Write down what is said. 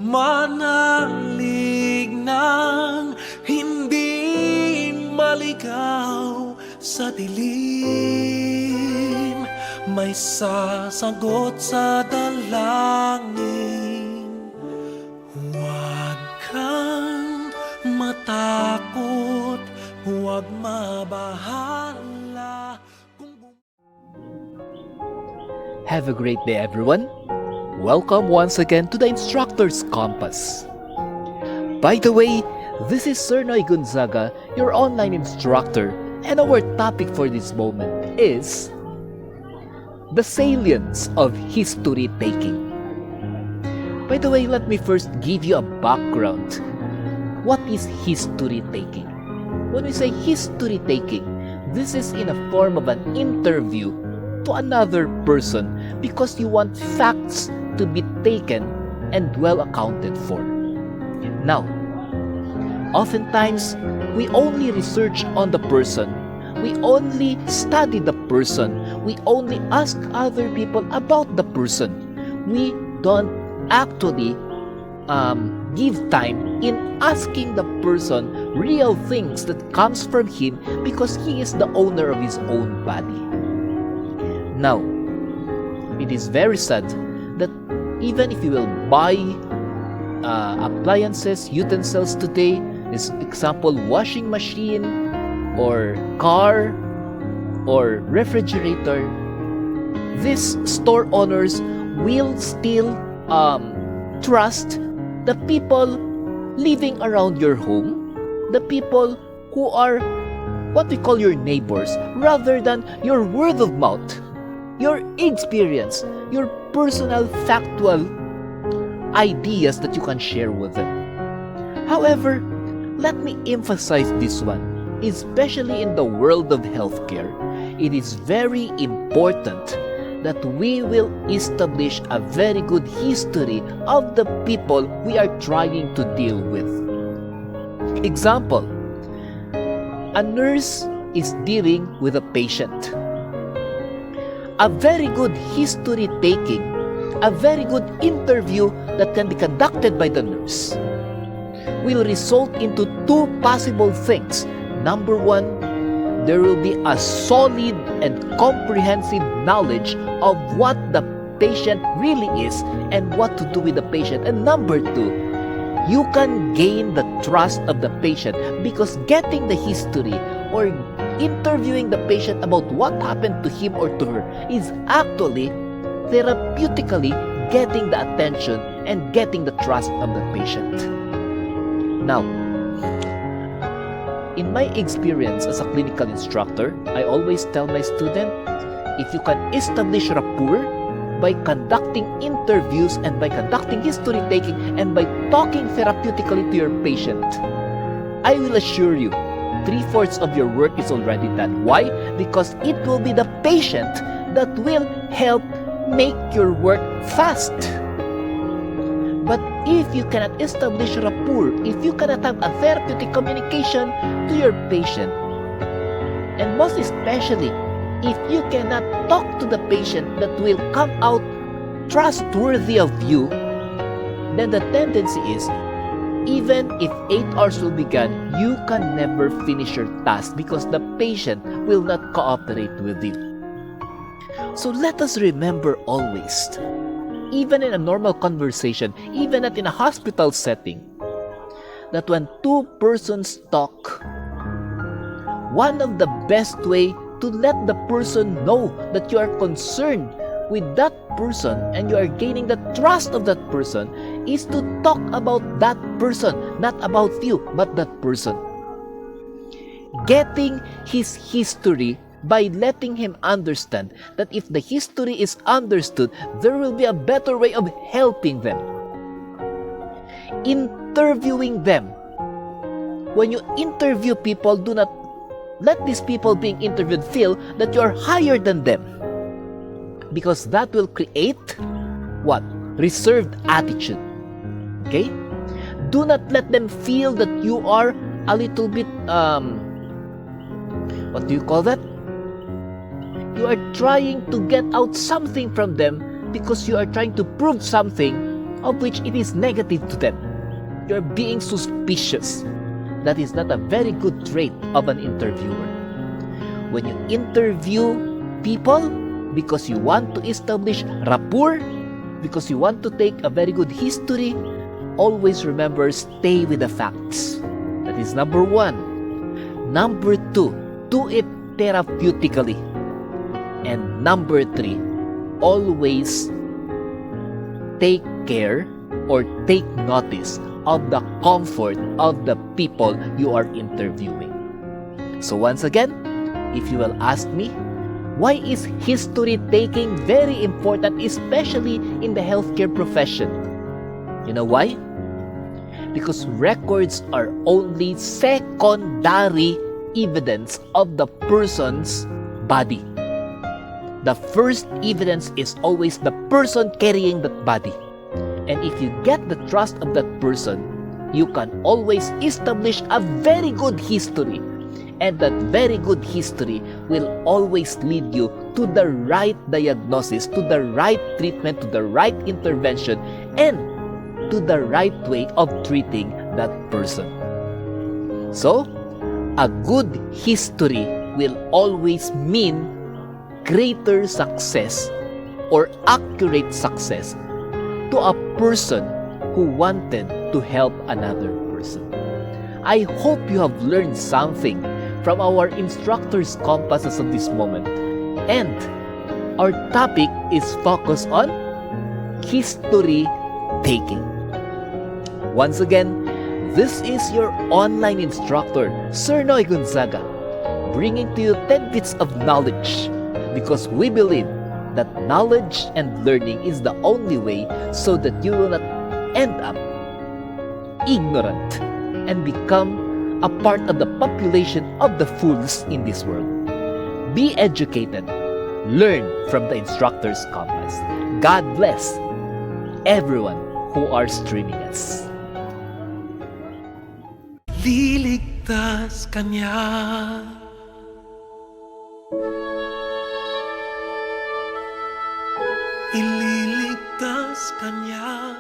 Manalig ng hindi maligaw sa dilim. May sasagot sa dalangin. Huwag kang matakot, huwag mabahala. Have a great day, everyone. Welcome once again to the Instructor's Compass. By the way, this is Sir Noy Gonzaga, your online instructor, and our topic for this moment is the salience of history taking. By the way, let me first give you a background. What is history taking? When we say history taking, this is in a form of an interview to another person because you want facts to be taken and well accounted for. Now, oftentimes, we only research on the person, we only study the person, we only ask other people about the person. We don't actually give time in asking the person real things that comes from him because he is the owner of his own body. Now, it is very sad that even if you will buy appliances, utensils today, as example, washing machine or car or refrigerator, these store owners will still trust the people living around your home, the people who are what we call your neighbors, rather than your word of mouth, your experience, your personal factual ideas that you can share with them. However, let me emphasize this one, especially in the world of healthcare. It is very important that we will establish a very good history of the people we are trying to deal with. Example, a nurse is dealing with a patient. A very good history taking, a very good interview that can be conducted by the nurse will result into two possible things. Number one, there will be a solid and comprehensive knowledge of what the patient really is and what to do with the patient. And number two, you can gain the trust of the patient because getting the history or interviewing the patient about what happened to him or to her is actually therapeutically getting the attention and getting the trust of the patient. Now, in my experience as a clinical instructor, I always tell my student, if you can establish rapport by conducting interviews and by conducting history taking and by talking therapeutically to your patient, I will assure you, 3/4 of your work is already done. Why? Because it will be the patient that will help make your work fast. But if you cannot establish rapport, if you cannot have a therapeutic communication to your patient, and most especially, if you cannot talk to the patient that will come out trustworthy of you, then the tendency is, even if 8 hours will be gone, you can never finish your task because the patient will not cooperate with you. So let us remember always, even in a normal conversation, even in a hospital setting, that when two persons talk, one of the best way to let the person know that you are concerned with that person and you are gaining the trust of that person is to talk about that person, not about you, but that person. Getting his history by letting him understand that if the history is understood, there will be a better way of helping them. Interviewing them. When you interview people, do not let these people being interviewed feel that you are higher than them. Because that will create what? Reserved attitude. Okay? Do not let them feel that you are a little bit, what do you call that? You are trying to get out something from them because you are trying to prove something of which it is negative to them. You're being suspicious. That is not a very good trait of an interviewer. When you interview people because you want to establish rapport, because you want to take a very good history, always remember, stay with the facts. That is number 1. Number 2, do it therapeutically. And number 3, always take care or take notice of the comfort of the people you are interviewing. So once again, if you will ask me, why is history taking very important, especially in the healthcare profession? You know why? Because records are only secondary evidence of the person's body. The first evidence is always the person carrying that body. And if you get the trust of that person, you can always establish a very good history. And that very good history will always lead you to the right diagnosis, to the right treatment, to the right intervention, and to the right way of treating that person. So, a good history will always mean greater success or accurate success to a person who wanted to help another person. I hope you have learned something from our instructor's compass as of this moment. And our topic is focused on history taking. Once again, this is your online instructor, Sir Noy Gonzaga, bringing to you 10 bits of knowledge, because we believe that knowledge and learning is the only way so that you will not end up ignorant and become a part of the population of the fools in this world. Be educated. Learn from the instructor's compass. God bless everyone who are streaming us. Liligtas ka niya. Ililigtas ka niya.